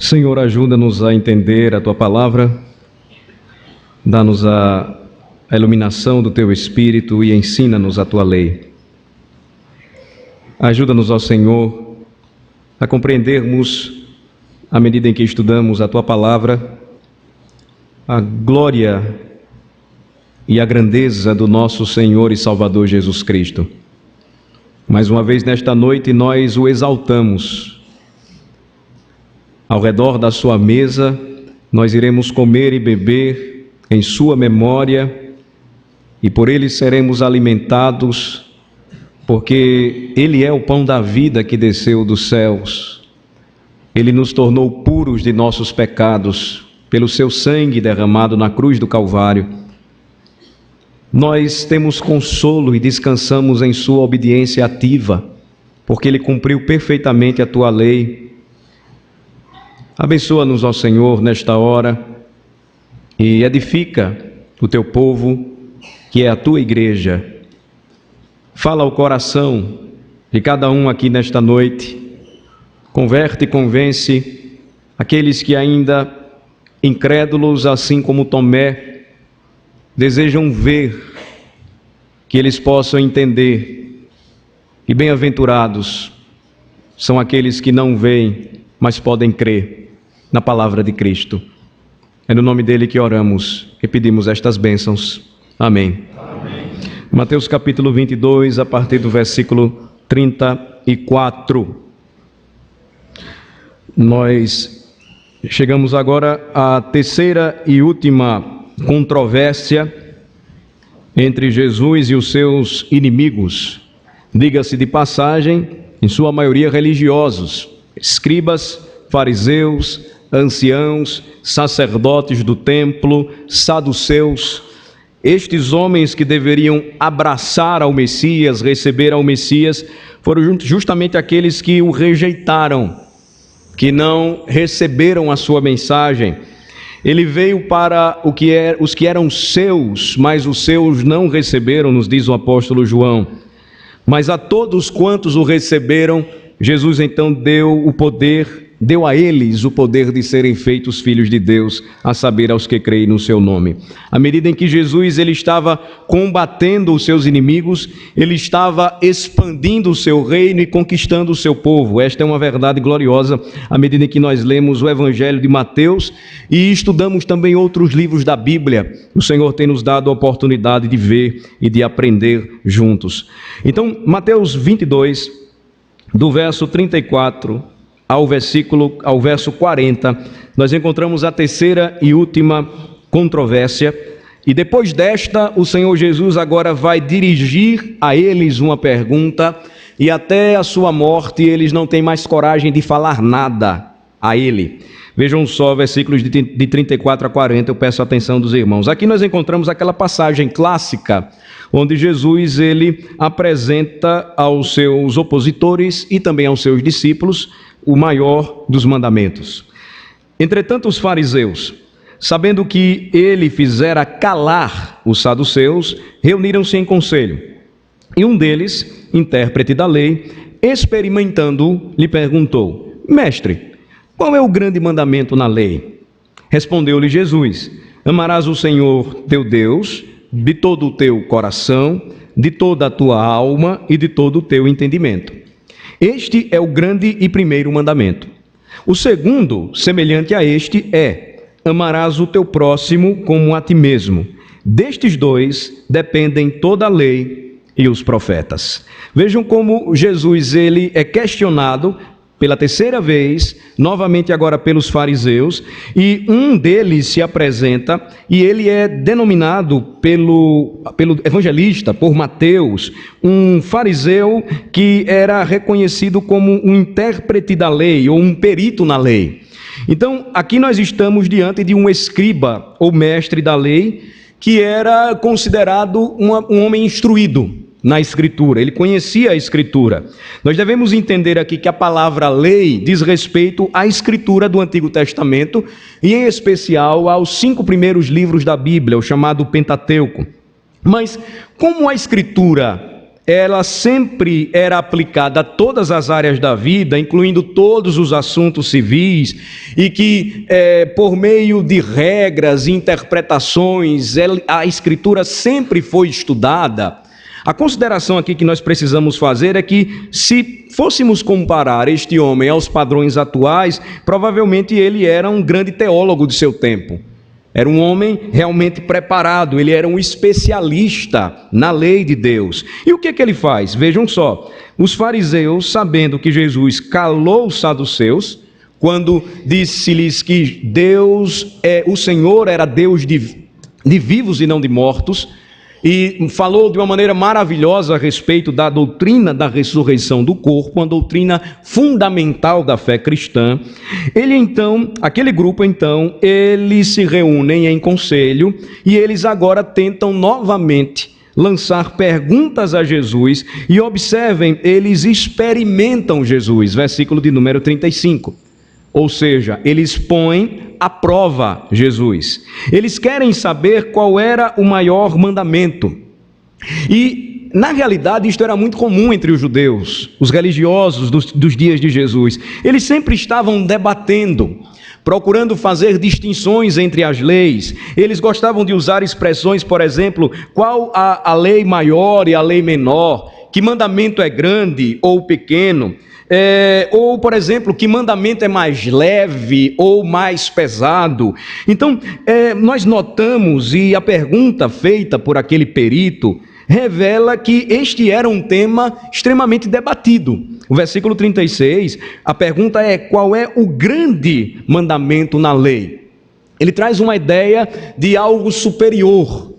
Senhor, ajuda-nos a entender a Tua palavra, dá-nos a iluminação do Teu Espírito e ensina-nos a Tua lei. Ajuda-nos, ó Senhor, a compreendermos, à medida em que estudamos a Tua palavra, a glória e a grandeza do nosso Senhor e Salvador Jesus Cristo. Mais uma vez nesta noite nós o exaltamos. Ao redor da sua mesa nós iremos comer e beber em sua memória e por ele seremos alimentados, porque ele é o pão da vida que desceu dos céus. Ele nos tornou puros de nossos pecados pelo seu sangue derramado na cruz do Calvário. Nós temos consolo e descansamos em sua obediência ativa, porque ele cumpriu perfeitamente a tua lei. Abençoa-nos, ó Senhor, nesta hora e edifica o teu povo, que é a tua igreja. Fala ao coração de cada um aqui nesta noite, converte e convence aqueles que ainda incrédulos, assim como Tomé, desejam ver, que eles possam entender, e bem-aventurados são aqueles que não veem, mas podem crer na palavra de Cristo. É no nome dele que oramos e pedimos estas bênçãos. Amém. Amém. Mateus capítulo 22, a partir do versículo 34. Nós chegamos agora à terceira e última controvérsia entre Jesus e os seus inimigos. Diga-se de passagem, em sua maioria religiosos, escribas, fariseus, anciãos, sacerdotes do templo, saduceus. Estes homens que deveriam abraçar ao Messias, receber ao Messias, foram justamente aqueles que o rejeitaram, que não receberam a sua mensagem. Ele veio para os que eram seus, mas os seus não receberam, nos diz o apóstolo João. Mas a todos quantos o receberam, Jesus então deu a eles o poder de serem feitos filhos de Deus, a saber, aos que creem no seu nome. À medida em que Jesus ele estava combatendo os seus inimigos, ele estava expandindo o seu reino e conquistando o seu povo. Esta é uma verdade gloriosa, à medida em que nós lemos o Evangelho de Mateus e estudamos também outros livros da Bíblia. O Senhor tem nos dado a oportunidade de ver e de aprender juntos. Então, Mateus 22, do verso 34 ao verso 40, nós encontramos a terceira e última controvérsia, e depois desta, o Senhor Jesus agora vai dirigir a eles uma pergunta, e até a sua morte eles não têm mais coragem de falar nada a ele. Vejam só, versículos de 34 a 40, eu peço a atenção dos irmãos. Aqui nós encontramos aquela passagem clássica, onde Jesus ele apresenta aos seus opositores e também aos seus discípulos o maior dos mandamentos. Entretanto, os fariseus, sabendo que ele fizera calar os saduceus, reuniram-se em conselho. E um deles, intérprete da lei, experimentando-o, lhe perguntou: Mestre, qual é o grande mandamento na lei? Respondeu-lhe Jesus: Amarás o Senhor teu Deus de todo o teu coração, de toda a tua alma e de todo o teu entendimento. Este é o grande e primeiro mandamento. O segundo, semelhante a este, é: amarás o teu próximo como a ti mesmo. Destes dois dependem toda a lei e os profetas. Vejam como Jesus ele é questionado pela terceira vez, novamente agora pelos fariseus, e um deles se apresenta e ele é denominado pelo evangelista, por Mateus, um fariseu que era reconhecido como um intérprete da lei ou um perito na lei. Então, aqui nós estamos diante de um escriba ou mestre da lei que era considerado um homem instruído na Escritura, ele conhecia a Escritura. Nós devemos entender aqui que a palavra lei diz respeito à Escritura do Antigo Testamento e em especial aos 5 primeiros livros da Bíblia, o chamado Pentateuco. Mas como a Escritura ela sempre era aplicada a todas as áreas da vida, incluindo todos os assuntos civis, e que por meio de regras e interpretações, a Escritura sempre foi estudada. A consideração aqui que nós precisamos fazer é que, se fôssemos comparar este homem aos padrões atuais, provavelmente ele era um grande teólogo de seu tempo. Era um homem realmente preparado, ele era um especialista na lei de Deus. E o que ele faz? Vejam só, os fariseus, sabendo que Jesus calou os saduceus, quando disse-lhes que o Senhor era Deus de vivos e não de mortos, e falou de uma maneira maravilhosa a respeito da doutrina da ressurreição do corpo, uma doutrina fundamental da fé cristã. Aquele grupo eles se reúnem em conselho e eles agora tentam novamente lançar perguntas a Jesus e observem, eles experimentam Jesus, versículo de número 35. Ou seja, eles põem à prova Jesus. Eles querem saber qual era o maior mandamento. E, na realidade, isto era muito comum entre os judeus, os religiosos dos dias de Jesus. Eles sempre estavam debatendo, procurando fazer distinções entre as leis. Eles gostavam de usar expressões, por exemplo, qual a lei maior e a lei menor, que mandamento é grande ou pequeno. Ou, por exemplo, que mandamento é mais leve ou mais pesado. Então, nós notamos, e a pergunta feita por aquele perito revela que este era um tema extremamente debatido. O versículo 36, a pergunta é: qual é o grande mandamento na lei? Ele traz uma ideia de algo superior,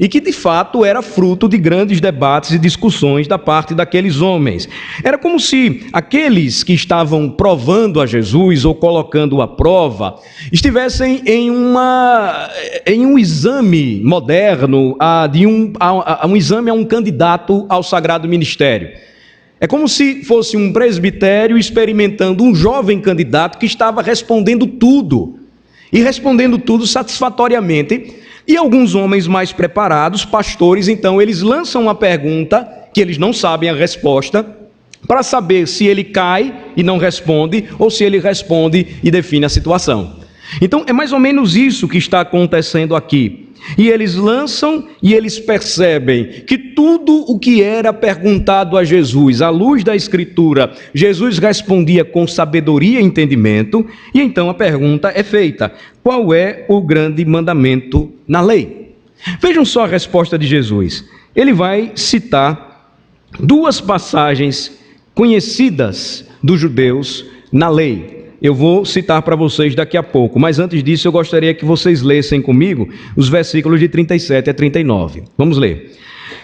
e que de fato era fruto de grandes debates e discussões da parte daqueles homens. Era como se aqueles que estavam provando a Jesus ou colocando à prova estivessem em um exame moderno, um exame a um candidato ao sagrado ministério. É como se fosse um presbitério experimentando um jovem candidato que estava respondendo tudo, e respondendo tudo satisfatoriamente. E alguns homens mais preparados, pastores, então eles lançam uma pergunta que eles não sabem a resposta, para saber se ele cai e não responde, ou se ele responde e define a situação. Então é mais ou menos isso que está acontecendo aqui. E eles lançam e eles percebem que tudo o que era perguntado a Jesus, à luz da Escritura, Jesus respondia com sabedoria e entendimento. E então a pergunta é feita: qual é o grande mandamento na lei? Vejam só a resposta de Jesus. Ele vai citar duas passagens conhecidas dos judeus na lei. Eu vou citar para vocês daqui a pouco, mas antes disso eu gostaria que vocês lessem comigo os versículos de 37 a 39. Vamos ler.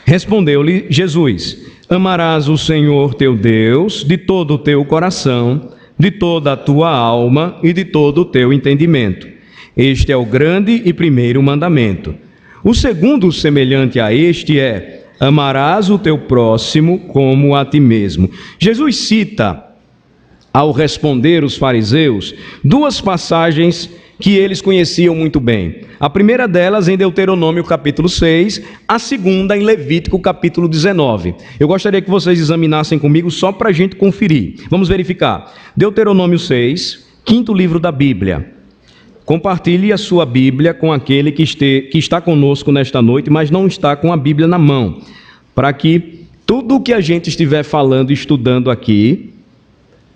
Respondeu-lhe Jesus: amarás o Senhor teu Deus de todo o teu coração, de toda a tua alma e de todo o teu entendimento. Este é o grande e primeiro mandamento. O segundo, semelhante a este, é: amarás o teu próximo como a ti mesmo. Jesus cita, ao responder os fariseus, duas passagens que eles conheciam muito bem. A primeira delas em Deuteronômio capítulo 6, a segunda em Levítico capítulo 19. Eu gostaria que vocês examinassem comigo só para a gente conferir. Vamos verificar. Deuteronômio 6, quinto livro da Bíblia. Compartilhe a sua Bíblia com aquele que está conosco nesta noite, mas não está com a Bíblia na mão, para que tudo o que a gente estiver falando e estudando aqui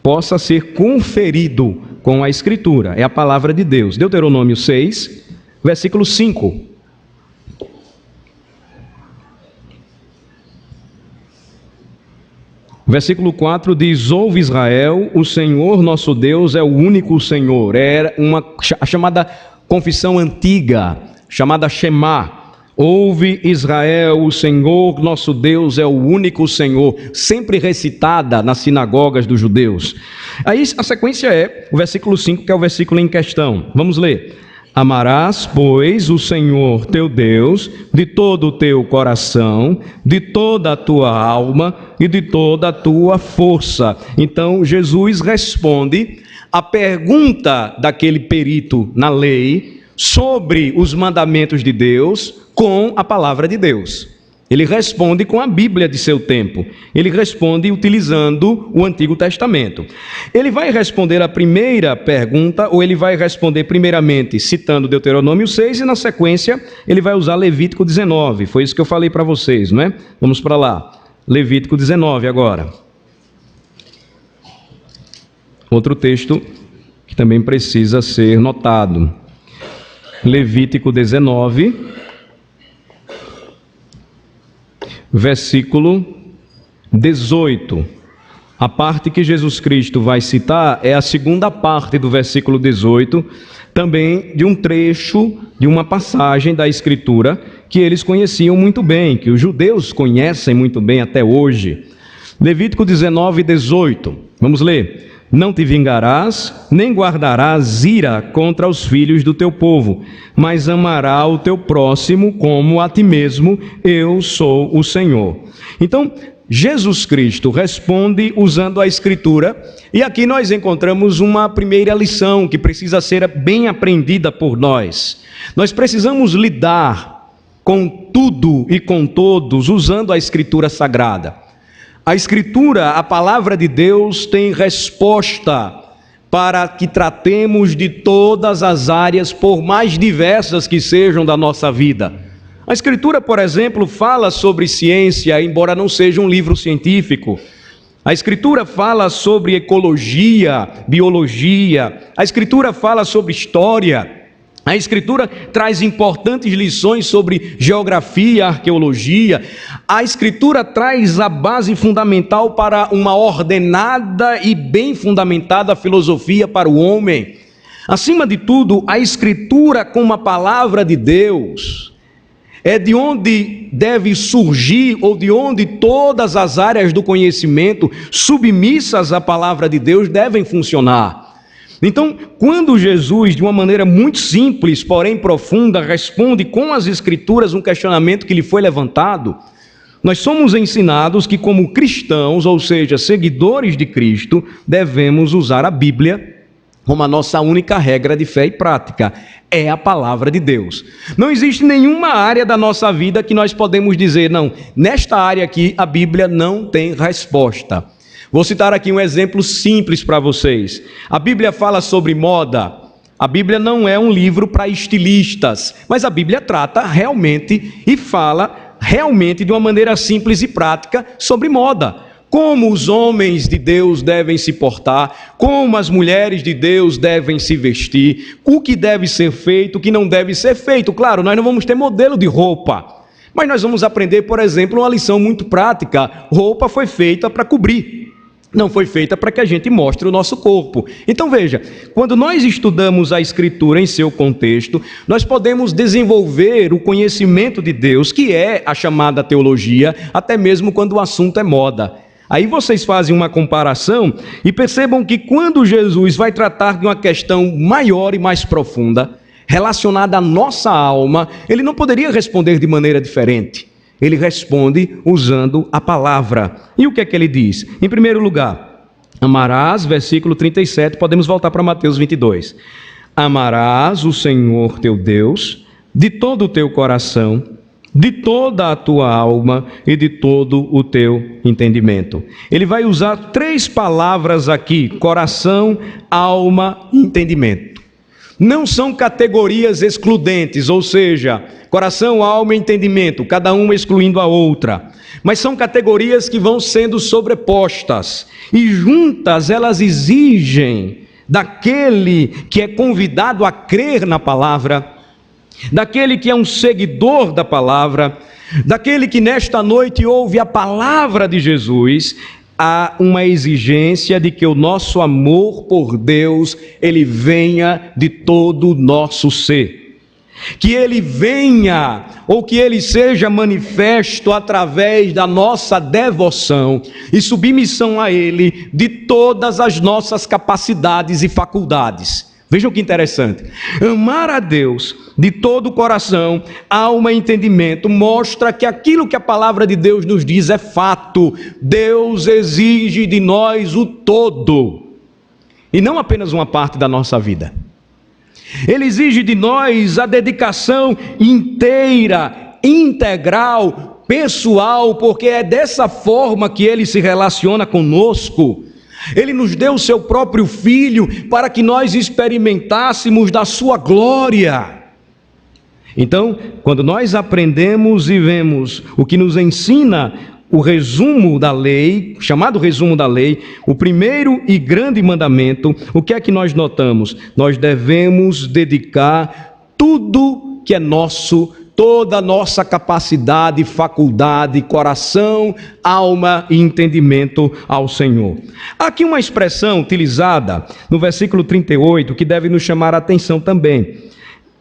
possa ser conferido com a Escritura. É a palavra de Deus. Deuteronômio 6, versículo 5. Versículo 4 diz: ouve Israel, o Senhor nosso Deus é o único Senhor. Era a chamada confissão antiga, chamada Shema. Ouve Israel, o Senhor nosso Deus é o único Senhor, sempre recitada nas sinagogas dos judeus. Aí a sequência é o versículo 5, que é o versículo em questão. Vamos ler. Amarás, pois, o Senhor teu Deus de todo o teu coração, de toda a tua alma e de toda a tua força. Então Jesus responde a pergunta daquele perito na lei sobre os mandamentos de Deus com a palavra de Deus. Ele responde com a Bíblia de seu tempo. Ele responde utilizando o Antigo Testamento. Ele vai responder a primeira pergunta, ou ele vai responder primeiramente citando Deuteronômio 6 e na sequência ele vai usar Levítico 19. Foi isso que eu falei para vocês, não é? Vamos para lá. Levítico 19 agora. Outro texto que também precisa ser notado. Levítico 19, versículo 18. A parte que Jesus Cristo vai citar é a segunda parte do versículo 18, também de um trecho, de uma passagem da Escritura que eles conheciam muito bem, que os judeus conhecem muito bem até hoje. Levítico 19, 18. Vamos ler. Não te vingarás, nem guardarás ira contra os filhos do teu povo, mas amará o teu próximo como a ti mesmo, eu sou o Senhor. Então, Jesus Cristo responde usando a Escritura, e aqui nós encontramos uma primeira lição que precisa ser bem aprendida por nós. Nós precisamos lidar com tudo e com todos usando a Escritura Sagrada. A Escritura, a palavra de Deus, tem resposta para que tratemos de todas as áreas, por mais diversas que sejam da nossa vida. A Escritura, por exemplo, fala sobre ciência, embora não seja um livro científico. A Escritura fala sobre ecologia, biologia. A Escritura fala sobre história. A Escritura traz importantes lições sobre geografia, arqueologia. A Escritura traz a base fundamental para uma ordenada e bem fundamentada filosofia para o homem. Acima de tudo, a Escritura, como a palavra de Deus, é de onde deve surgir, ou de onde todas as áreas do conhecimento submissas à palavra de Deus devem funcionar. Então, quando Jesus, de uma maneira muito simples, porém profunda, responde com as Escrituras um questionamento que lhe foi levantado, nós somos ensinados que, como cristãos, ou seja, seguidores de Cristo, devemos usar a Bíblia como a nossa única regra de fé e prática. É a palavra de Deus. Não existe nenhuma área da nossa vida que nós podemos dizer, não, nesta área aqui a Bíblia não tem resposta. Vou citar aqui um exemplo simples para vocês. A Bíblia fala sobre moda. A Bíblia não é um livro para estilistas, mas a Bíblia trata realmente e fala realmente de uma maneira simples e prática sobre moda. Como os homens de Deus devem se portar, como as mulheres de Deus devem se vestir, o que deve ser feito, o que não deve ser feito. Claro, nós não vamos ter modelo de roupa, mas nós vamos aprender, por exemplo, uma lição muito prática. Roupa foi feita para cobrir. Não foi feita para que a gente mostre o nosso corpo. Então veja, quando nós estudamos a Escritura em seu contexto, nós podemos desenvolver o conhecimento de Deus, que é a chamada teologia, até mesmo quando o assunto é moda. Aí vocês fazem uma comparação e percebam que quando Jesus vai tratar de uma questão maior e mais profunda, relacionada à nossa alma, ele não poderia responder de maneira diferente. Ele responde usando a palavra. E o que é que ele diz? Em primeiro lugar, amarás, versículo 37, podemos voltar para Mateus 22. Amarás o Senhor teu Deus de todo o teu coração, de toda a tua alma e de todo o teu entendimento. Ele vai usar 3 palavras aqui: coração, alma e entendimento. Não são categorias excludentes, ou seja, coração, alma e entendimento, cada uma excluindo a outra. Mas são categorias que vão sendo sobrepostas. E juntas elas exigem daquele que é convidado a crer na palavra, daquele que é um seguidor da palavra, daquele que nesta noite ouve a palavra de Jesus, há uma exigência de que o nosso amor por Deus, ele venha de todo o nosso ser. Que ele venha, ou que ele seja manifesto através da nossa devoção e submissão a ele de todas as nossas capacidades e faculdades. Vejam que interessante. Amar a Deus de todo o coração, alma e entendimento mostra que aquilo que a palavra de Deus nos diz é fato. Deus exige de nós o todo e não apenas uma parte da nossa vida. Ele exige de nós a dedicação inteira, integral, pessoal, porque é dessa forma que Ele se relaciona conosco. Ele nos deu o seu próprio Filho para que nós experimentássemos da sua glória. Então, quando nós aprendemos e vemos o que nos ensina o resumo da lei, chamado resumo da lei, o primeiro e grande mandamento, o que é que nós notamos? Nós devemos dedicar tudo que é nosso, toda a nossa capacidade, faculdade, coração, alma e entendimento ao Senhor. Há aqui uma expressão utilizada no versículo 38 que deve nos chamar a atenção também.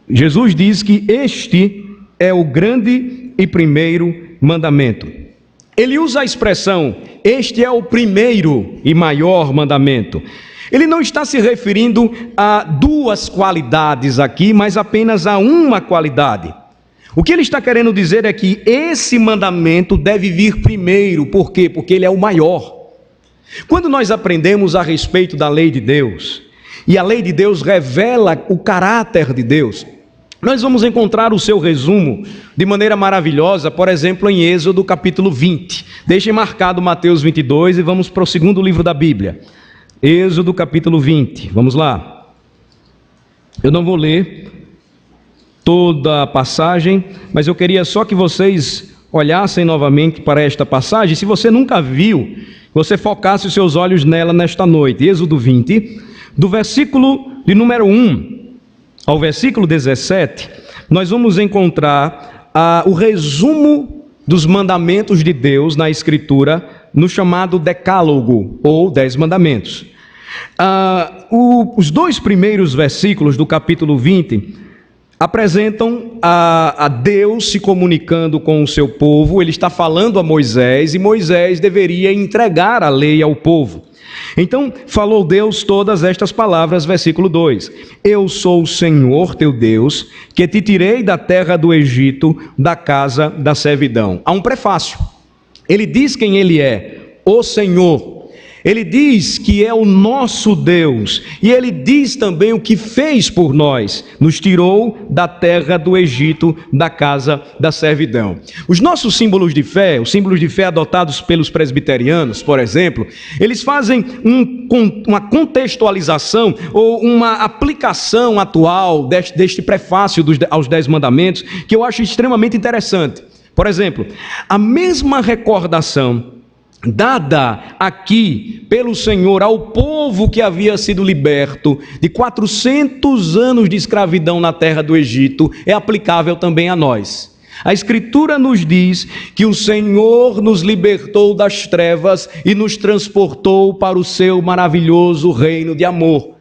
Jesus diz que este é o grande e primeiro mandamento. Ele usa a expressão, este é o primeiro e maior mandamento. Ele não está se referindo a duas qualidades aqui, mas apenas a uma qualidade. O que ele está querendo dizer é que esse mandamento deve vir primeiro. Por quê? Porque ele é o maior. Quando nós aprendemos a respeito da lei de Deus, e a lei de Deus revela o caráter de Deus, nós vamos encontrar o seu resumo de maneira maravilhosa, por exemplo, em Êxodo capítulo 20. Deixem marcado Mateus 22 e vamos para o segundo livro da Bíblia. Êxodo capítulo 20, vamos lá. Eu não vou ler toda a passagem, mas eu queria só que vocês olhassem novamente para esta passagem. Se você nunca viu, você focasse os seus olhos nela nesta noite. Êxodo 20, do versículo de número 1 ao versículo 17, nós vamos encontrar o resumo dos mandamentos de Deus na Escritura, no chamado Decálogo, ou 10 mandamentos. Os dois primeiros versículos do capítulo 20 apresentam a Deus se comunicando com o seu povo. Ele está falando a Moisés, e Moisés deveria entregar a lei ao povo. Então, falou Deus todas estas palavras, versículo 2: Eu sou o Senhor teu Deus, que te tirei da terra do Egito, da casa da servidão. Há um prefácio. Ele diz quem ele é, o Senhor. Ele diz que é o nosso Deus, e ele diz também o que fez por nós, nos tirou da terra do Egito, da casa da servidão. Os nossos símbolos de fé, os símbolos de fé adotados pelos presbiterianos, por exemplo, eles fazem uma contextualização ou uma aplicação atual deste prefácio aos 10 mandamentos, que eu acho extremamente interessante. Por exemplo, a mesma recordação dada aqui pelo Senhor ao povo que havia sido liberto de 400 anos de escravidão na terra do Egito é aplicável também a nós. A Escritura nos diz que o Senhor nos libertou das trevas e nos transportou para o seu maravilhoso reino de amor.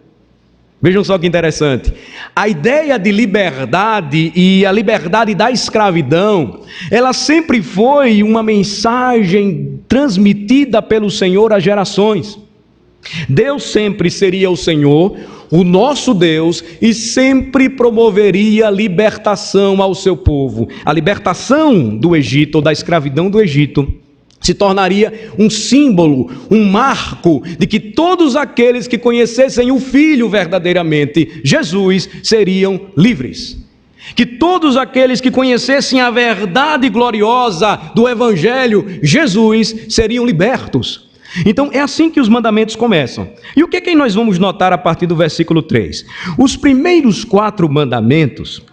Vejam só que interessante. A ideia de liberdade e a liberdade da escravidão, ela sempre foi uma mensagem transmitida pelo Senhor às gerações. Deus sempre seria o Senhor, o nosso Deus, e sempre promoveria a libertação ao seu povo. A libertação do Egito, ou da escravidão do Egito, se tornaria um símbolo, um marco de que todos aqueles que conhecessem o Filho verdadeiramente, Jesus, seriam livres. Que todos aqueles que conhecessem a verdade gloriosa do Evangelho, Jesus, seriam libertos. Então é assim que os mandamentos começam. E o que é que nós vamos notar a partir do versículo 3? Os primeiros 4 mandamentos,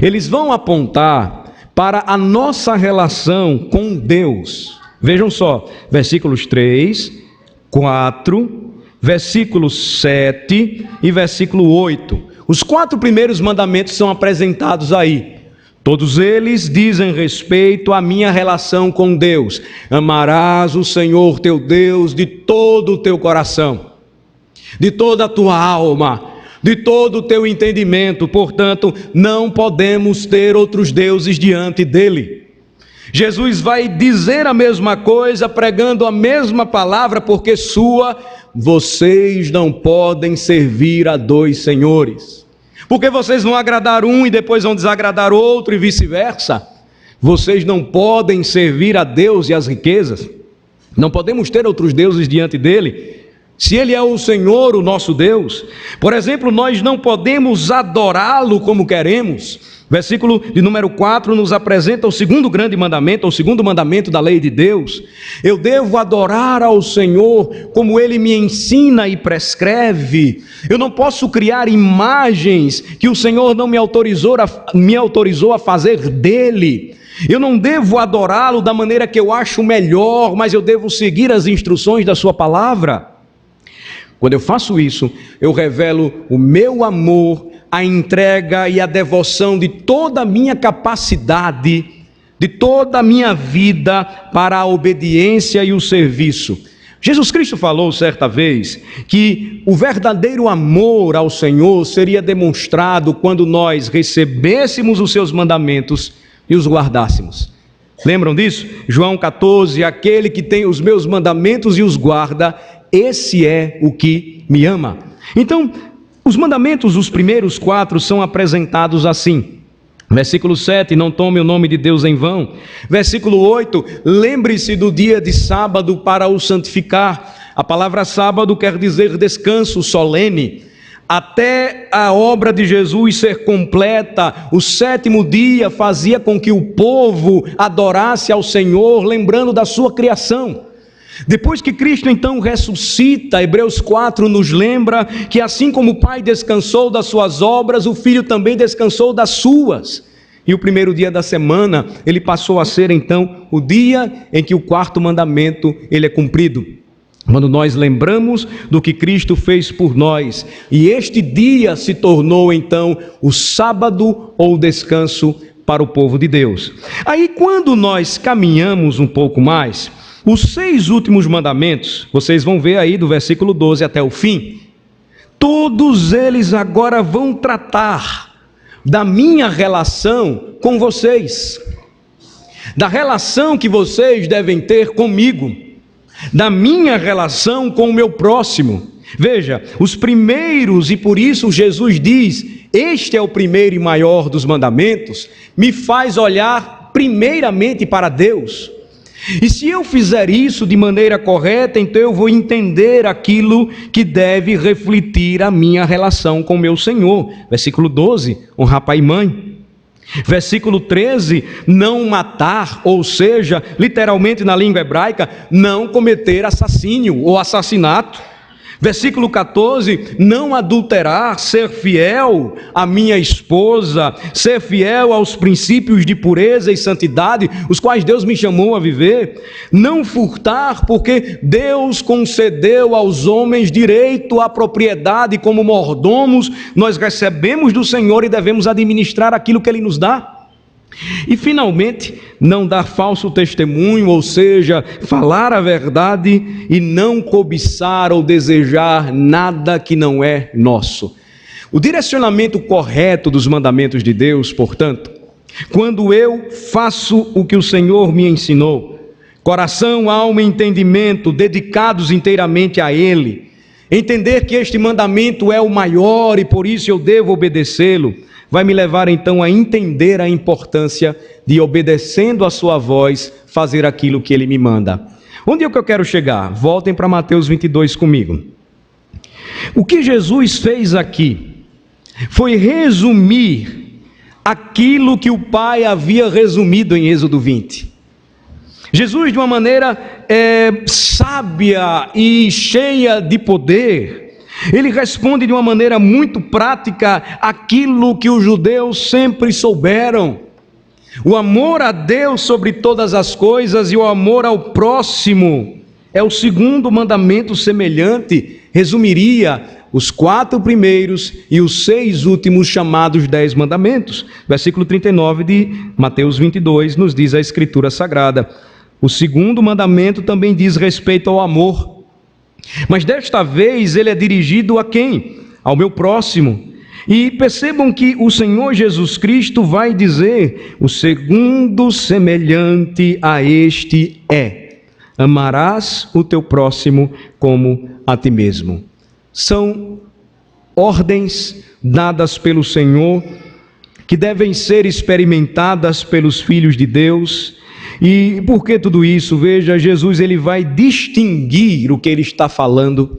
eles vão apontar para a nossa relação com Deus. Vejam só, versículos 3, 4, versículo 7 e versículo 8. Os 4 primeiros mandamentos são apresentados aí. Todos eles dizem respeito à minha relação com Deus. Amarás o Senhor teu Deus de todo o teu coração, de toda a tua alma, de todo o teu entendimento. Portanto, não podemos ter outros deuses diante dele. Jesus vai dizer a mesma coisa, pregando a mesma palavra, porque vocês não podem servir a 2 senhores. Porque vocês vão agradar um e depois vão desagradar outro e vice-versa. Vocês não podem servir a Deus e as riquezas. Não podemos ter outros deuses diante dele. Se Ele é o Senhor, o nosso Deus, por exemplo, nós não podemos adorá-lo como queremos. Versículo de número 4 nos apresenta o segundo grande mandamento, o segundo mandamento da lei de Deus. Eu devo adorar ao Senhor como Ele me ensina e prescreve. Eu não posso criar imagens que o Senhor não me autorizou a fazer dEle. Eu não devo adorá-lo da maneira que eu acho melhor, mas eu devo seguir as instruções da sua palavra. Quando eu faço isso, eu revelo o meu amor, a entrega e a devoção de toda a minha capacidade, de toda a minha vida para a obediência e o serviço. Jesus Cristo falou certa vez que o verdadeiro amor ao Senhor seria demonstrado quando nós recebêssemos os seus mandamentos e os guardássemos. Lembram disso? João 14, aquele que tem os meus mandamentos e os guarda, esse é o que me ama. Então, os mandamentos, os primeiros 4, são apresentados assim. Versículo 7, não tome o nome de Deus em vão. Versículo 8, lembre-se do dia de sábado para o santificar. A palavra sábado quer dizer descanso solene. Até a obra de Jesus ser completa, o 7º dia fazia com que o povo adorasse ao Senhor, lembrando da sua criação. Depois que Cristo então ressuscita, Hebreus 4 nos lembra que assim como o Pai descansou das suas obras, o Filho também descansou das suas. E o primeiro dia da semana, ele passou a ser então o dia em que o 4º mandamento ele é cumprido. Quando nós lembramos do que Cristo fez por nós, e este dia se tornou então o sábado ou descanso para o povo de Deus. Aí quando nós caminhamos um pouco mais, os 6 últimos mandamentos, vocês vão ver aí do versículo 12 até o fim, todos eles agora vão tratar da minha relação com vocês, da relação que vocês devem ter comigo, da minha relação com o meu próximo. Veja, os primeiros, e por isso Jesus diz, este é o primeiro e maior dos mandamentos, me faz olhar primeiramente para Deus. E se eu fizer isso de maneira correta, então eu vou entender aquilo que deve refletir a minha relação com meu Senhor. Versículo 12, honrar pai e mãe. Versículo 13, não matar, ou seja, literalmente na língua hebraica, não cometer assassínio ou assassinato. Versículo 14, não adulterar, ser fiel à minha esposa, ser fiel aos princípios de pureza e santidade, os quais Deus me chamou a viver. Não furtar, porque Deus concedeu aos homens direito à propriedade como mordomos, nós recebemos do Senhor e devemos administrar aquilo que Ele nos dá. E finalmente, não dar falso testemunho, ou seja, falar a verdade e não cobiçar ou desejar nada que não é nosso. O direcionamento correto dos mandamentos de Deus, portanto, quando eu faço o que o Senhor me ensinou, coração, alma e entendimento dedicados inteiramente a Ele, entender que este mandamento é o maior e por isso eu devo obedecê-lo, vai me levar então a entender a importância de, obedecendo a sua voz, fazer aquilo que Ele me manda. Onde é que eu quero chegar? Voltem para Mateus 22 comigo. O que Jesus fez aqui foi resumir aquilo que o Pai havia resumido em Êxodo 20. Jesus, de uma maneira sábia e cheia de poder, ele responde de uma maneira muito prática aquilo que os judeus sempre souberam: o amor a Deus sobre todas as coisas e o amor ao próximo. É o segundo mandamento semelhante, resumiria os 4 primeiros e os 6 últimos chamados 10 mandamentos. Versículo 39 de Mateus 22 nos diz a Escritura Sagrada. O segundo mandamento também diz respeito ao amor. Mas desta vez ele é dirigido a quem? Ao meu próximo. E percebam que o Senhor Jesus Cristo vai dizer: o segundo semelhante a este é: amarás o teu próximo como a ti mesmo. São ordens dadas pelo Senhor que devem ser experimentadas pelos filhos de Deus. E por que tudo isso? Veja, Jesus ele vai distinguir o que ele está falando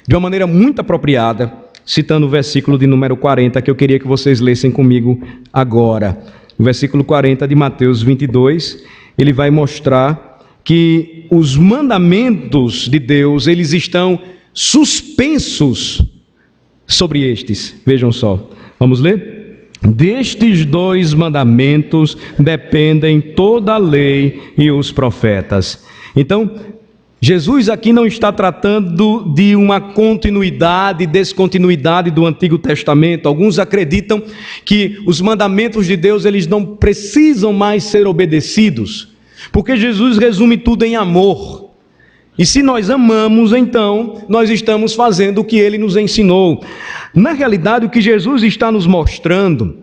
de uma maneira muito apropriada, citando o versículo de número 40, que eu queria que vocês lessem comigo agora. O versículo 40 de Mateus 22, ele vai mostrar que os mandamentos de Deus, eles estão suspensos sobre estes. Vejam só, vamos ler? Destes 2 mandamentos dependem toda a lei e os profetas. Então, Jesus aqui não está tratando de uma continuidade e descontinuidade do Antigo Testamento. Alguns acreditam que os mandamentos de Deus, eles não precisam mais ser obedecidos, porque Jesus resume tudo em amor. E se nós amamos, então, nós estamos fazendo o que Ele nos ensinou. Na realidade, o que Jesus está nos mostrando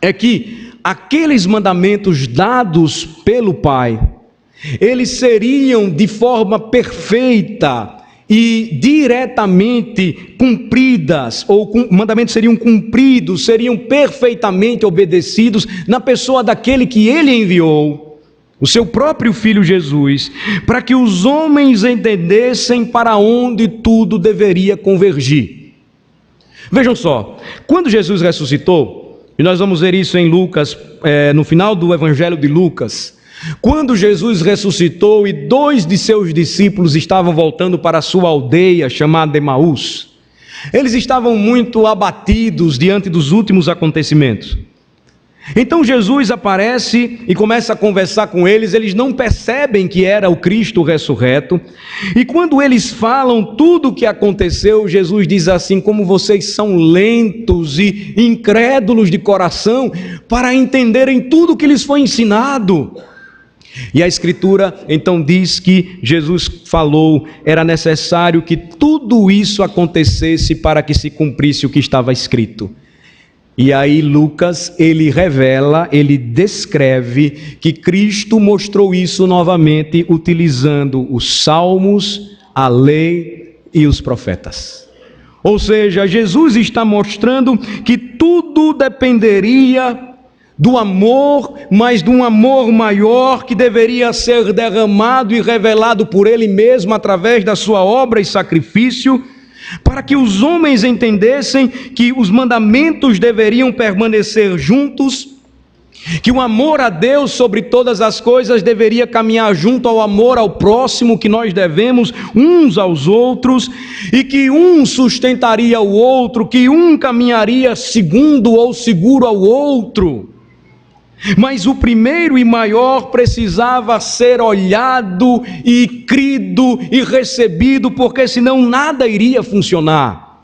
é que aqueles mandamentos dados pelo Pai, eles seriam de forma perfeita e diretamente cumpridas, ou mandamentos seriam cumpridos, seriam perfeitamente obedecidos na pessoa daquele que Ele enviou, o seu próprio Filho Jesus, para que os homens entendessem para onde tudo deveria convergir. Vejam só, quando Jesus ressuscitou, e nós vamos ver isso em Lucas, no final do Evangelho de Lucas, quando Jesus ressuscitou e 2 de seus discípulos estavam voltando para a sua aldeia chamada Emaús, eles estavam muito abatidos diante dos últimos acontecimentos. Então Jesus aparece e começa a conversar com eles. Eles não percebem que era o Cristo ressurreto, e quando eles falam tudo o que aconteceu, Jesus diz assim: como vocês são lentos e incrédulos de coração para entenderem tudo o que lhes foi ensinado. E a Escritura então diz que Jesus falou, era necessário que tudo isso acontecesse para que se cumprisse o que estava escrito. E aí Lucas, ele revela, ele descreve que Cristo mostrou isso novamente utilizando os salmos, a lei e os profetas. Ou seja, Jesus está mostrando que tudo dependeria do amor, mas de um amor maior que deveria ser derramado e revelado por Ele mesmo através da sua obra e sacrifício, para que os homens entendessem que os mandamentos deveriam permanecer juntos, que o amor a Deus sobre todas as coisas deveria caminhar junto ao amor ao próximo que nós devemos uns aos outros, e que um sustentaria o outro, que um caminharia segundo ou seguro ao outro. Mas o primeiro e maior precisava ser olhado e crido e recebido, porque senão nada iria funcionar.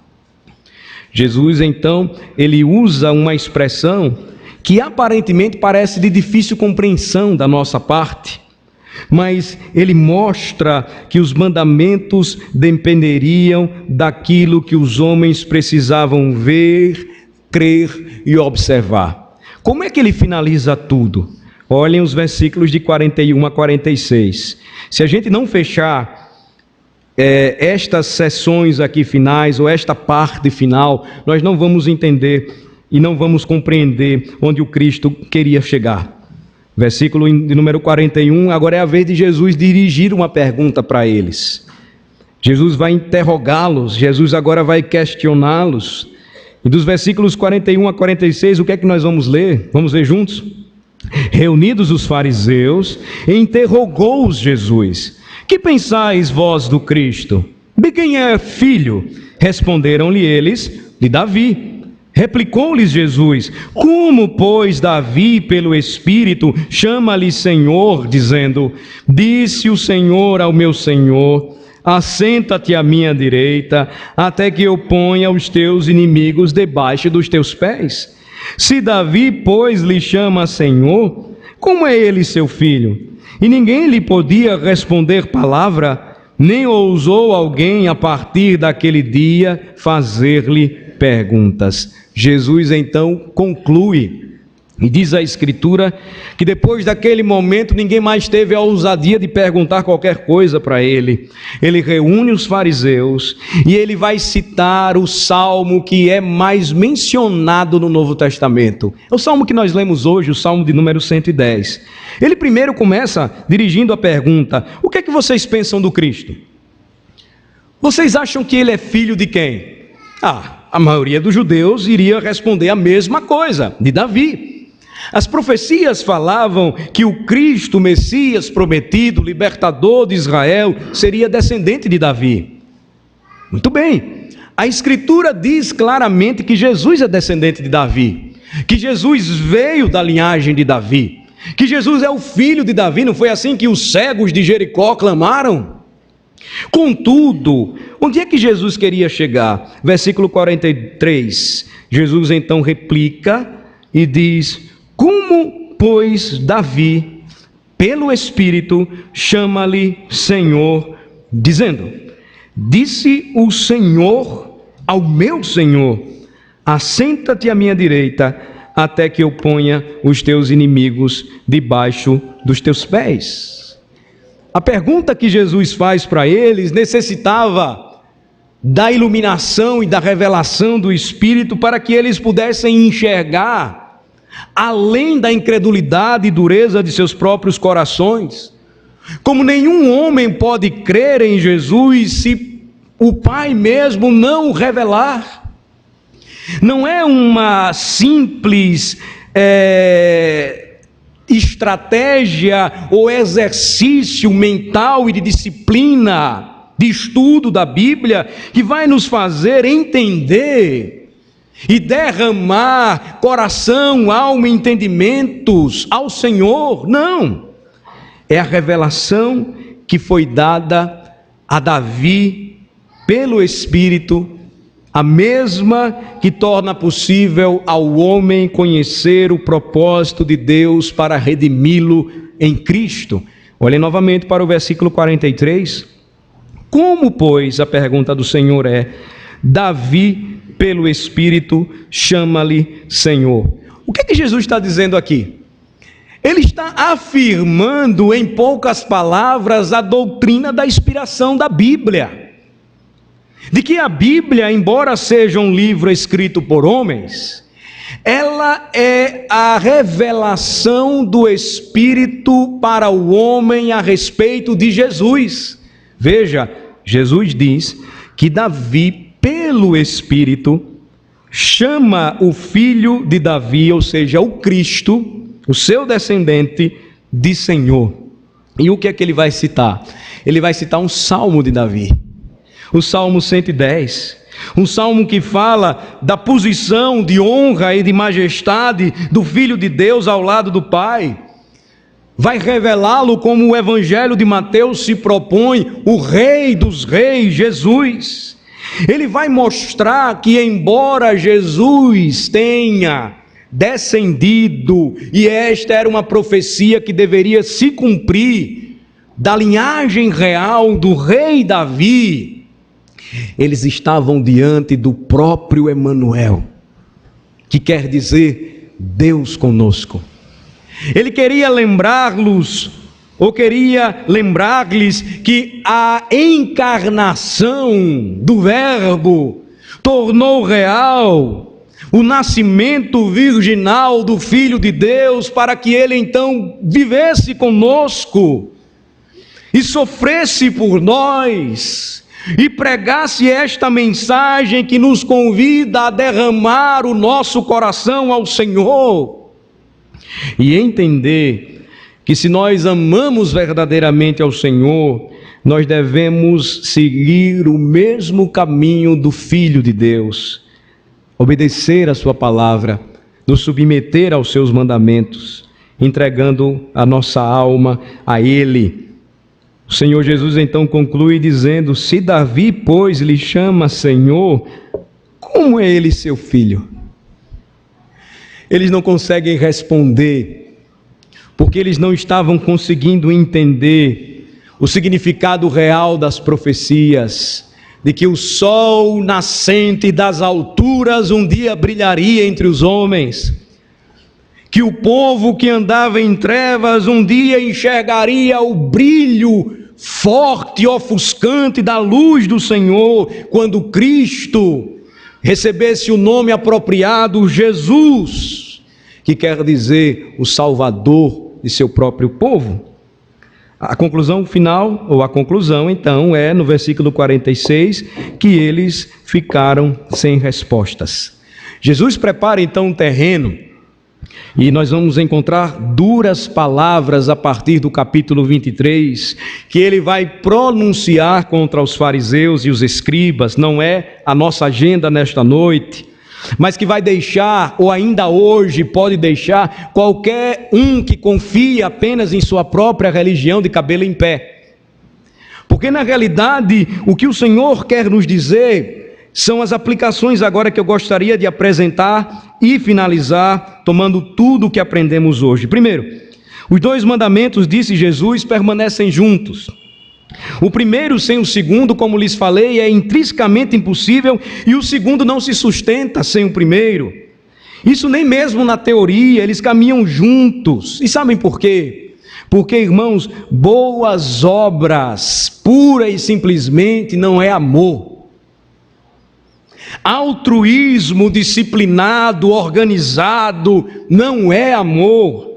Jesus então, ele usa uma expressão que aparentemente parece de difícil compreensão da nossa parte, mas ele mostra que os mandamentos dependeriam daquilo que os homens precisavam ver, crer e observar. Como é que ele finaliza tudo? Olhem os versículos de 41 a 46. Se a gente não fechar estas sessões aqui finais, ou esta parte final, nós não vamos entender e não vamos compreender onde o Cristo queria chegar. Versículo de número 41, agora é a vez de Jesus dirigir uma pergunta para eles. Jesus vai interrogá-los, Jesus agora vai questioná-los. E dos versículos 41 a 46, o que é que nós vamos ler? Vamos ler juntos? Reunidos os fariseus, interrogou-os Jesus: que pensais vós do Cristo? De quem é filho? Responderam-lhe eles: de Davi. Replicou-lhes Jesus: como, pois, Davi, pelo Espírito, chama-lhe Senhor, dizendo: disse o Senhor ao meu Senhor: assenta-te à minha direita, até que eu ponha os teus inimigos debaixo dos teus pés. Se Davi, pois, lhe chama Senhor, como é ele seu filho? E ninguém lhe podia responder palavra, nem ousou alguém a partir daquele dia fazer-lhe perguntas. Jesus então conclui, e diz a Escritura que depois daquele momento ninguém mais teve a ousadia de perguntar qualquer coisa para ele. Ele reúne os fariseus e ele vai citar o salmo que é mais mencionado no Novo Testamento. É o salmo que nós lemos hoje, o salmo de número 110. Ele primeiro começa dirigindo a pergunta: o que é que vocês pensam do Cristo? Vocês acham que ele é filho de quem? A maioria dos judeus iria responder a mesma coisa, de Davi. As profecias falavam que o Cristo, o Messias prometido, libertador de Israel, seria descendente de Davi. Muito bem, a Escritura diz claramente que Jesus é descendente de Davi, que Jesus veio da linhagem de Davi, que Jesus é o filho de Davi. Não foi assim que os cegos de Jericó clamaram? Contudo, onde é que Jesus queria chegar? Versículo 43, Jesus então replica e diz: como, pois, Davi, pelo Espírito, chama-lhe Senhor, dizendo: disse o Senhor ao meu Senhor, assenta-te à minha direita, até que eu ponha os teus inimigos debaixo dos teus pés. A pergunta que Jesus faz para eles necessitava da iluminação e da revelação do Espírito para que eles pudessem enxergar além da incredulidade e dureza de seus próprios corações. Como nenhum homem pode crer em Jesus se o Pai mesmo não o revelar. Não é uma simples estratégia ou exercício mental e de disciplina, de estudo da Bíblia, que vai nos fazer entender e derramar coração, alma e entendimentos ao Senhor. Não, é a revelação que foi dada a Davi pelo Espírito, a mesma que torna possível ao homem conhecer o propósito de Deus para redimi-lo em Cristo. Olhem novamente para o versículo 43. Como, pois, a pergunta do Senhor é: Davi, pelo Espírito, chama-lhe Senhor. O que é que Jesus está dizendo aqui? Ele está afirmando, em poucas palavras, a doutrina da inspiração da Bíblia. De que a Bíblia, embora seja um livro escrito por homens, ela é a revelação do Espírito para o homem a respeito de Jesus. Veja, Jesus diz que Davi, pelo Espírito, chama o filho de Davi, ou seja, o Cristo, o seu descendente, de Senhor. E o que é que ele vai citar? Ele vai citar um salmo de Davi. O Salmo 110, um salmo que fala da posição de honra e de majestade do Filho de Deus ao lado do Pai. Vai revelá-lo como o Evangelho de Mateus se propõe, o Rei dos Reis, Jesus. Ele vai mostrar que, embora Jesus tenha descendido, e esta era uma profecia que deveria se cumprir, da linhagem real do rei Davi, eles estavam diante do próprio Emanuel, que quer dizer Deus conosco. Ele queria lembrar-lhes que a encarnação do Verbo tornou real o nascimento virginal do Filho de Deus, para que ele então vivesse conosco e sofresse por nós, e pregasse esta mensagem que nos convida a derramar o nosso coração ao Senhor e entender que, se nós amamos verdadeiramente ao Senhor, nós devemos seguir o mesmo caminho do Filho de Deus, obedecer a sua palavra, nos submeter aos seus mandamentos, entregando a nossa alma a Ele. O Senhor Jesus então conclui dizendo: se Davi, pois, lhe chama Senhor, como é ele seu filho? Eles não conseguem responder, porque eles não estavam conseguindo entender o significado real das profecias, de que o sol nascente das alturas um dia brilharia entre os homens, que o povo que andava em trevas um dia enxergaria o brilho forte e ofuscante da luz do Senhor, quando Cristo recebesse o nome apropriado, Jesus, que quer dizer o Salvador de seu próprio povo. A conclusão final, ou a conclusão, então, é no versículo 46, que eles ficaram sem respostas. Jesus prepara, então, um terreno, e nós vamos encontrar duras palavras a partir do capítulo 23, que ele vai pronunciar contra os fariseus e os escribas. Não é a nossa agenda nesta noite, mas que vai deixar, ou ainda hoje pode deixar, qualquer um que confie apenas em sua própria religião de cabelo em pé. Porque na realidade, o que o Senhor quer nos dizer são as aplicações agora que eu gostaria de apresentar e finalizar, tomando tudo o que aprendemos hoje. Primeiro, os 2 mandamentos, disse Jesus, permanecem juntos. O primeiro sem o segundo, como lhes falei, é intrinsecamente impossível, e o segundo não se sustenta sem o primeiro. Isso nem mesmo na teoria, eles caminham juntos. E sabem por quê? Porque, irmãos, boas obras, pura e simplesmente, não é amor. Altruísmo disciplinado, organizado, não é amor.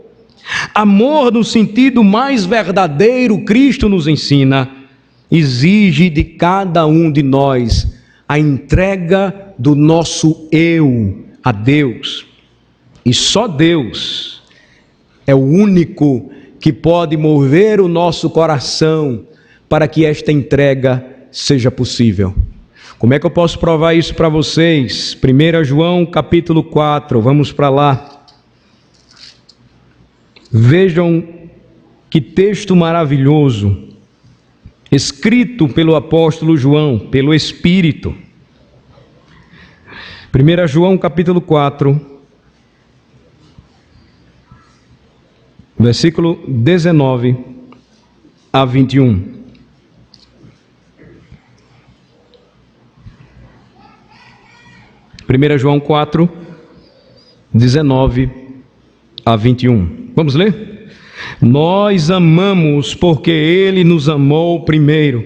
Amor no sentido mais verdadeiro, Cristo nos ensina, exige de cada um de nós a entrega do nosso eu a Deus. E só Deus é o único que pode mover o nosso coração para que esta entrega seja possível. Como é que eu posso provar isso para vocês? 1 João capítulo 4, vamos para lá. Vejam que texto maravilhoso, escrito pelo apóstolo João, pelo Espírito. 1 João capítulo 4, versículo 19 a 21. Primeira João 4, 19 a 21. Vamos ler? Nós amamos porque Ele nos amou primeiro.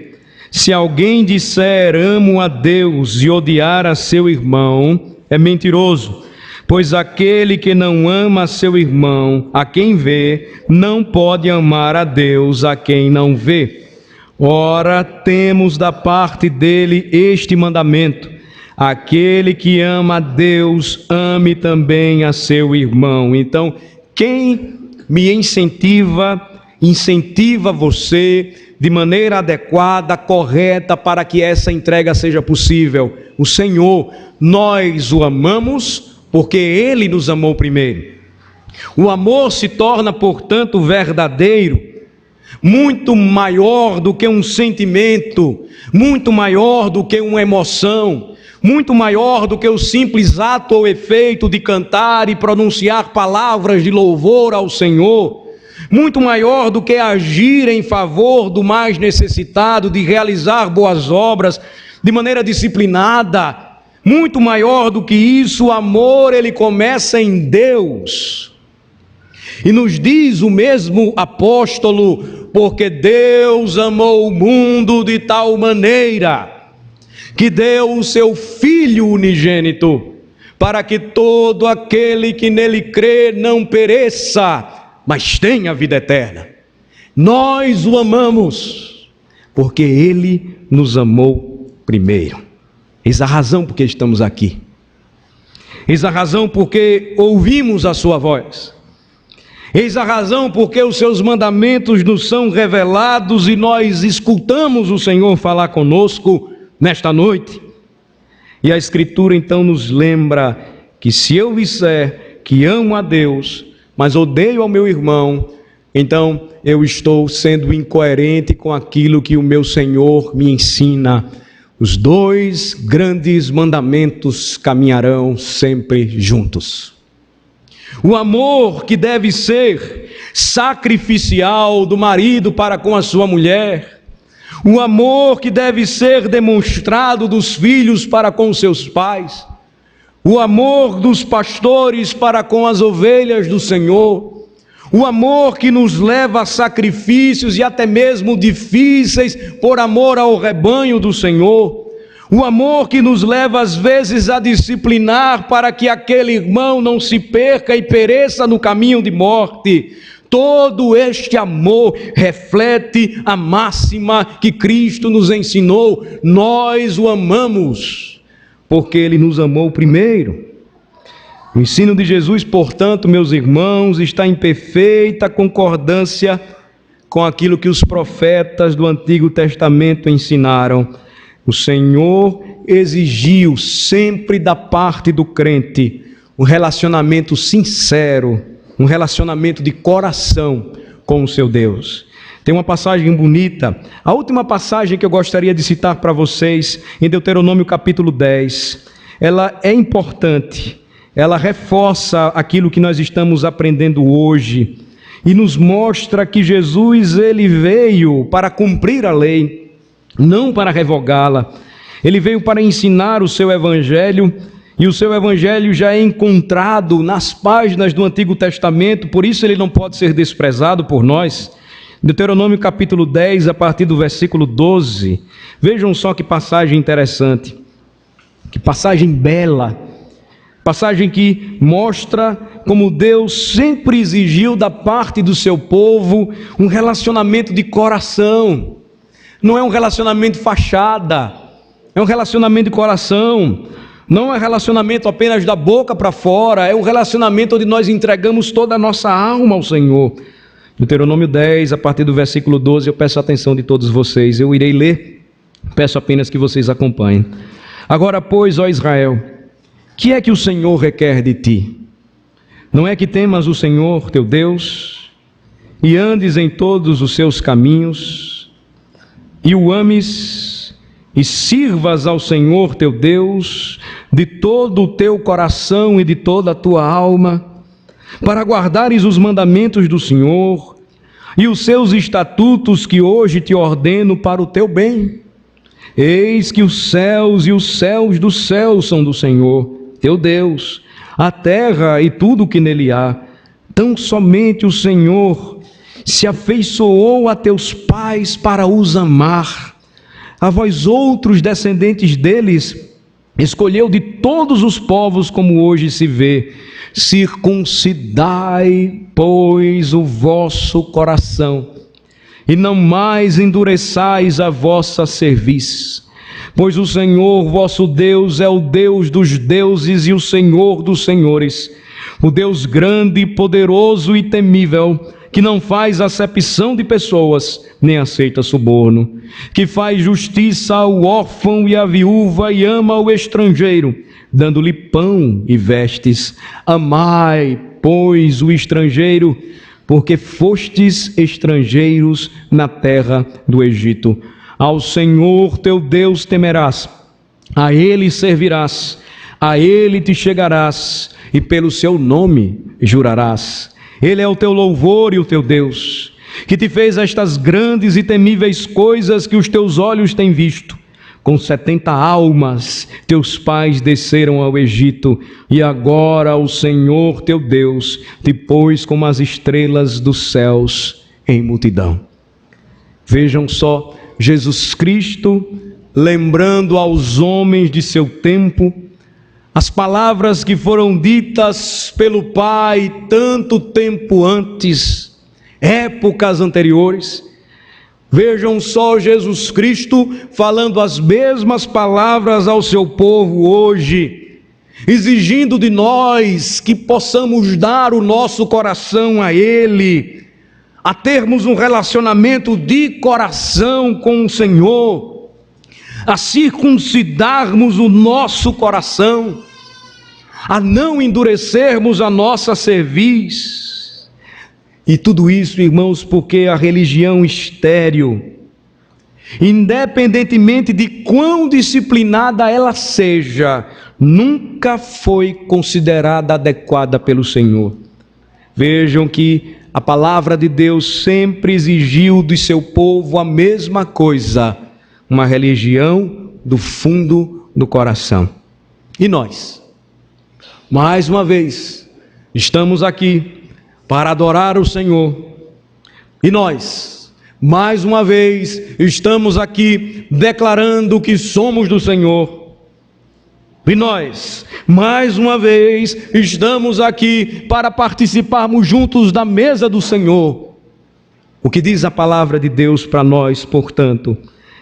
Se alguém disser amo a Deus e odiar a seu irmão, é mentiroso. Pois aquele que não ama a seu irmão, a quem vê, não pode amar a Deus a quem não vê. Ora, temos da parte dele este mandamento: aquele que ama a Deus, ame também a seu irmão. Então, quem me incentiva você de maneira adequada, correta, para que essa entrega seja possível? O Senhor. Nós o amamos porque Ele nos amou primeiro. O amor se torna, portanto, verdadeiro, muito maior do que um sentimento, muito maior do que uma emoção, muito maior do que o simples ato ou efeito de cantar e pronunciar palavras de louvor ao Senhor, muito maior do que agir em favor do mais necessitado, de realizar boas obras de maneira disciplinada. Muito maior do que isso, o amor, ele começa em Deus. E nos diz o mesmo apóstolo: porque Deus amou o mundo de tal maneira que deu o seu Filho unigênito, para que todo aquele que nele crê não pereça, mas tenha vida eterna. Nós o amamos, porque Ele nos amou primeiro. Eis a razão porque estamos aqui. Eis a razão porque ouvimos a sua voz. Eis a razão porque os seus mandamentos nos são revelados e nós escutamos o Senhor falar conosco nesta noite. E a Escritura então nos lembra que se eu disser que amo a Deus, mas odeio ao meu irmão, então eu estou sendo incoerente com aquilo que o meu Senhor me ensina. Os 2 grandes mandamentos caminharão sempre juntos. O amor que deve ser sacrificial do marido para com a sua mulher, o amor que deve ser demonstrado dos filhos para com seus pais, o amor dos pastores para com as ovelhas do Senhor, o amor que nos leva a sacrifícios e até mesmo difíceis por amor ao rebanho do Senhor, o amor que nos leva às vezes a disciplinar para que aquele irmão não se perca e pereça no caminho de morte. todo este amor reflete a máxima que Cristo nos ensinou: nós o amamos, porque Ele nos amou primeiro. O ensino de Jesus, portanto, meus irmãos, está em perfeita concordância com aquilo que os profetas do Antigo Testamento ensinaram. O Senhor exigiu sempre da parte do crente um relacionamento sincero, um relacionamento de coração com o seu Deus. Tem uma passagem bonita, a última passagem que eu gostaria de citar para vocês, em Deuteronômio capítulo 10. Ela é importante, ela reforça aquilo que nós estamos aprendendo hoje e nos mostra que Jesus, ele veio para cumprir a lei, não para revogá-la. Ele veio para ensinar o seu evangelho, e o seu evangelho já é encontrado nas páginas do Antigo Testamento, por isso ele não pode ser desprezado por nós. Deuteronômio capítulo 10, a partir do versículo 12. Vejam só que passagem interessante, que passagem bela, passagem que mostra como Deus sempre exigiu da parte do seu povo um relacionamento de coração. Não é um relacionamento fachada, é um relacionamento de coração. Não é relacionamento apenas da boca para fora, é um relacionamento onde nós entregamos toda a nossa alma ao Senhor. Deuteronômio 10, a partir do versículo 12, eu peço a atenção de todos vocês. Eu irei ler, peço apenas que vocês acompanhem. Agora, pois, ó Israel, que é que o Senhor requer de ti? Não é que temas o Senhor teu Deus, e andes em todos os seus caminhos, e o ames, e sirvas ao Senhor teu Deus de todo o teu coração e de toda a tua alma, para guardares os mandamentos do Senhor e os seus estatutos que hoje te ordeno para o teu bem. Eis que os céus e os céus dos céus são do Senhor, teu Deus, a terra e tudo o que nele há. Tão somente o Senhor se afeiçoou a teus pais para os amar. A vós outros descendentes deles, escolheu de todos os povos, como hoje se vê. Circuncidai, pois, o vosso coração, e não mais endureçais a vossa cerviz. Pois o Senhor vosso Deus é o Deus dos deuses e o Senhor dos senhores, o Deus grande, poderoso e temível, que não faz acepção de pessoas, nem aceita suborno, que faz justiça ao órfão e à viúva e ama o estrangeiro, dando-lhe pão e vestes. Amai, pois, o estrangeiro, porque fostes estrangeiros na terra do Egito. Ao Senhor teu Deus temerás, a Ele servirás, a Ele te chegarás, e pelo seu nome jurarás. Ele é o teu louvor e o teu Deus, que te fez estas grandes e temíveis coisas que os teus olhos têm visto. Com 70 almas teus pais desceram ao Egito, e agora o Senhor teu Deus te pôs como as estrelas dos céus em multidão. Vejam só, Jesus Cristo lembrando aos homens de seu tempo as palavras que foram ditas pelo Pai tanto tempo antes, épocas anteriores. Vejam só Jesus Cristo falando as mesmas palavras ao seu povo hoje, exigindo de nós que possamos dar o nosso coração a Ele, a termos um relacionamento de coração com o Senhor, a circuncidarmos o nosso coração, a não endurecermos a nossa cerviz. E tudo isso, irmãos, porque a religião estéril, independentemente de quão disciplinada ela seja, nunca foi considerada adequada pelo Senhor. Vejam que a palavra de Deus sempre exigiu do seu povo a mesma coisa, uma religião do fundo do coração. E nós, mais uma vez, estamos aqui para adorar o Senhor. E nós, mais uma vez, estamos aqui declarando que somos do Senhor. E nós, mais uma vez, estamos aqui para participarmos juntos da mesa do Senhor. O que diz a palavra de Deus para nós, portanto,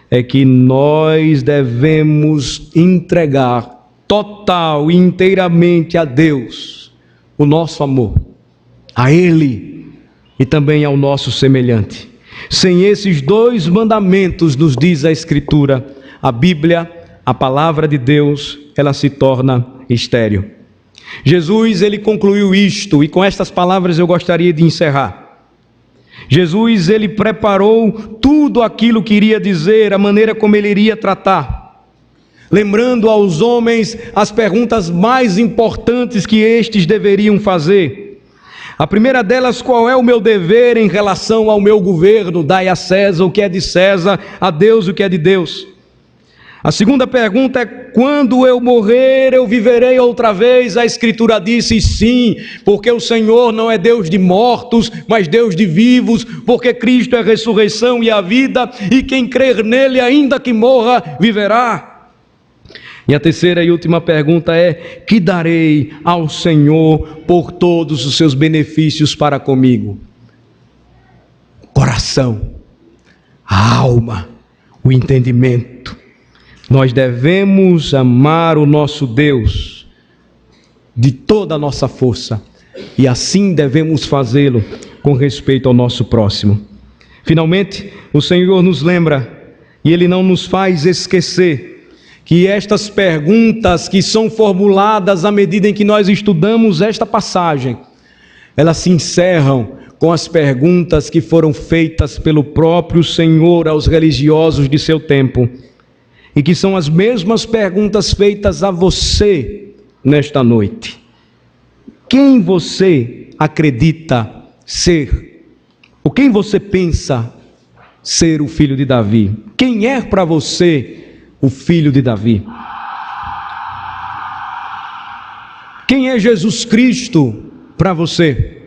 é que nós devemos entregar total e inteiramente a Deus o nosso amor, a Ele e também ao nosso semelhante. Sem esses dois mandamentos, nos diz a Escritura, a Bíblia, a palavra de Deus, ela se torna estéril. Jesus, ele concluiu isto, e com estas palavras eu gostaria de encerrar. Jesus, ele preparou tudo aquilo que iria dizer, a maneira como ele iria tratar, lembrando aos homens as perguntas mais importantes que estes deveriam fazer. A primeira delas: qual é o meu dever em relação ao meu governo? Dai a César o que é de César, a Deus o que é de Deus. A segunda pergunta é: quando eu morrer, eu viverei outra vez? A Escritura disse sim, porque o Senhor não é Deus de mortos, mas Deus de vivos, porque Cristo é a ressurreição e a vida, e quem crer nele, ainda que morra, viverá. E a terceira e última pergunta é: que darei ao Senhor por todos os seus benefícios para comigo? Coração, a alma, o entendimento. Nós devemos amar o nosso Deus de toda a nossa força, e assim devemos fazê-lo com respeito ao nosso próximo. Finalmente, o Senhor nos lembra, e Ele não nos faz esquecer, que estas perguntas que são formuladas à medida em que nós estudamos esta passagem, elas se encerram com as perguntas que foram feitas pelo próprio Senhor aos religiosos de seu tempo, e que são as mesmas perguntas feitas a você nesta noite. Quem você acredita ser? Ou quem você pensa ser o filho de Davi? Quem é para você o filho de Davi? Quem é Jesus Cristo para você?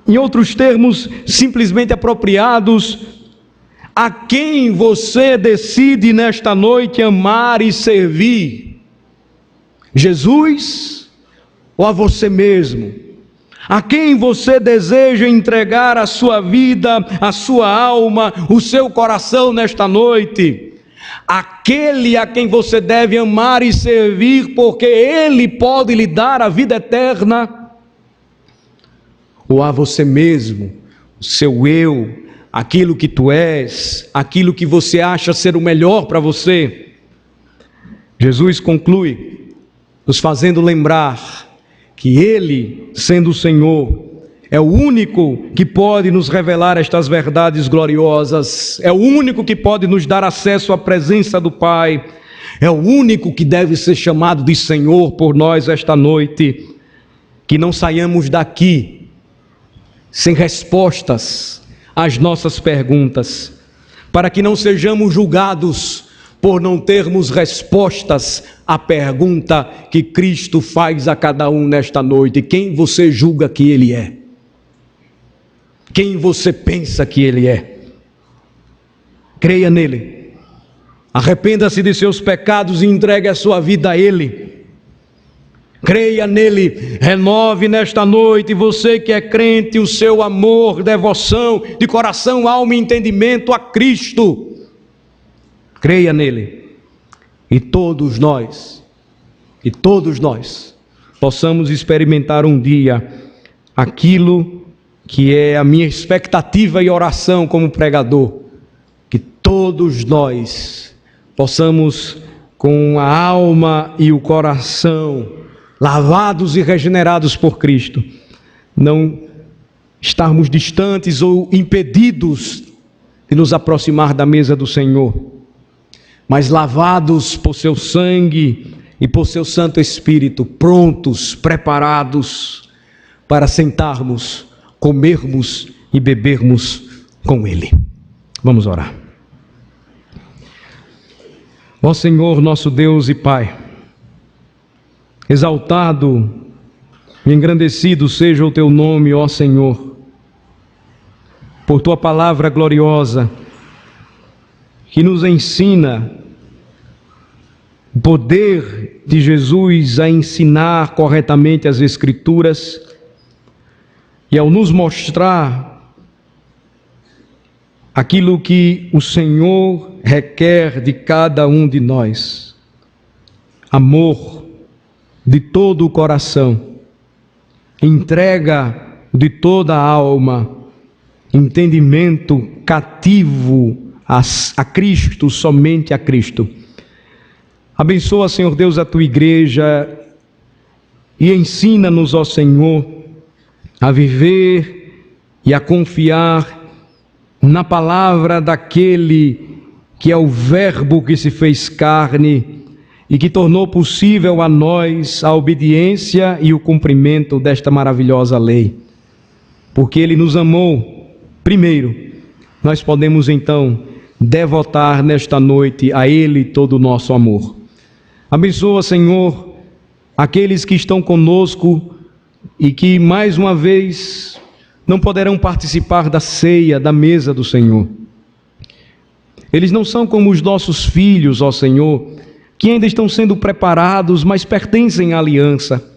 Em outros termos simplesmente apropriados, a quem você decide nesta noite amar e servir? Jesus ou a você mesmo? A quem você deseja entregar a sua vida, a sua alma, o seu coração nesta noite? Aquele a quem você deve amar e servir, porque Ele pode lhe dar a vida eterna? Ou a você mesmo, o seu eu, aquilo que tu és, aquilo que você acha ser o melhor para você? Jesus conclui nos fazendo lembrar que Ele, sendo o Senhor, é o único que pode nos revelar estas verdades gloriosas, é o único que pode nos dar acesso à presença do Pai, é o único que deve ser chamado de Senhor por nós esta noite. Que não saiamos daqui sem respostas às nossas perguntas, para que não sejamos julgados por não termos respostas à pergunta que Cristo faz a cada um nesta noite: quem você julga que Ele é? Quem você pensa que Ele é? Creia nele, arrependa-se de seus pecados e entregue a sua vida a Ele. Creia nele, renove nesta noite, você que é crente, o seu amor, devoção, de coração, alma e entendimento a Cristo. Creia nele, e todos nós possamos experimentar um dia aquilo que é a minha expectativa e oração como pregador, que todos nós possamos, com a alma e o coração lavados e regenerados por Cristo, não estarmos distantes ou impedidos de nos aproximar da mesa do Senhor, mas lavados por seu sangue e por seu Santo Espírito, prontos, preparados para sentarmos, comermos e bebermos com Ele. Vamos orar. Ó Senhor, nosso Deus e Pai, exaltado e engrandecido seja o Teu nome, ó Senhor, por Tua palavra gloriosa, que nos ensina o poder de Jesus a ensinar corretamente as Escrituras e ao nos mostrar aquilo que o Senhor requer de cada um de nós: amor de todo o coração, entrega de toda a alma, entendimento cativo a Cristo, somente a Cristo. Abençoa, Senhor Deus, a tua igreja e ensina-nos, ó Senhor, a viver e a confiar na palavra daquele que é o Verbo que se fez carne e que tornou possível a nós a obediência e o cumprimento desta maravilhosa lei. Porque Ele nos amou primeiro, nós podemos então devotar nesta noite a Ele todo o nosso amor. Abençoa, Senhor, aqueles que estão conosco e que mais uma vez não poderão participar da ceia, da mesa do Senhor. Eles não são como os nossos filhos, ó Senhor, que ainda estão sendo preparados, mas pertencem à aliança.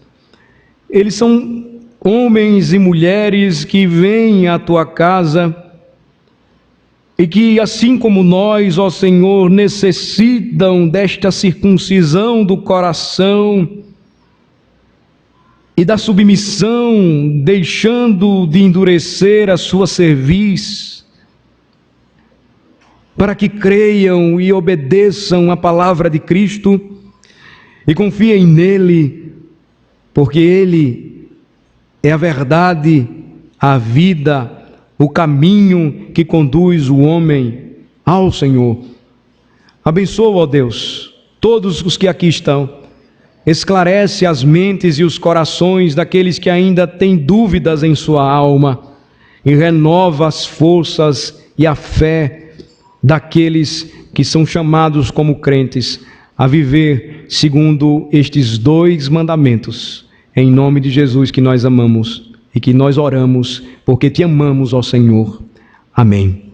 Eles são homens e mulheres que vêm à tua casa e que, assim como nós, ó Senhor, necessitam desta circuncisão do coração e da submissão, deixando de endurecer a sua cerviz, para que creiam e obedeçam a palavra de Cristo e confiem nele, porque Ele é a verdade, a vida, o caminho que conduz o homem ao Senhor. Abençoa, ó Deus, todos os que aqui estão. Esclarece as mentes e os corações daqueles que ainda têm dúvidas em sua alma e renova as forças e a fé daqueles que são chamados como crentes a viver segundo estes 2 mandamentos. Em nome de Jesus que nós amamos e que nós oramos, porque te amamos, ó Senhor. Amém.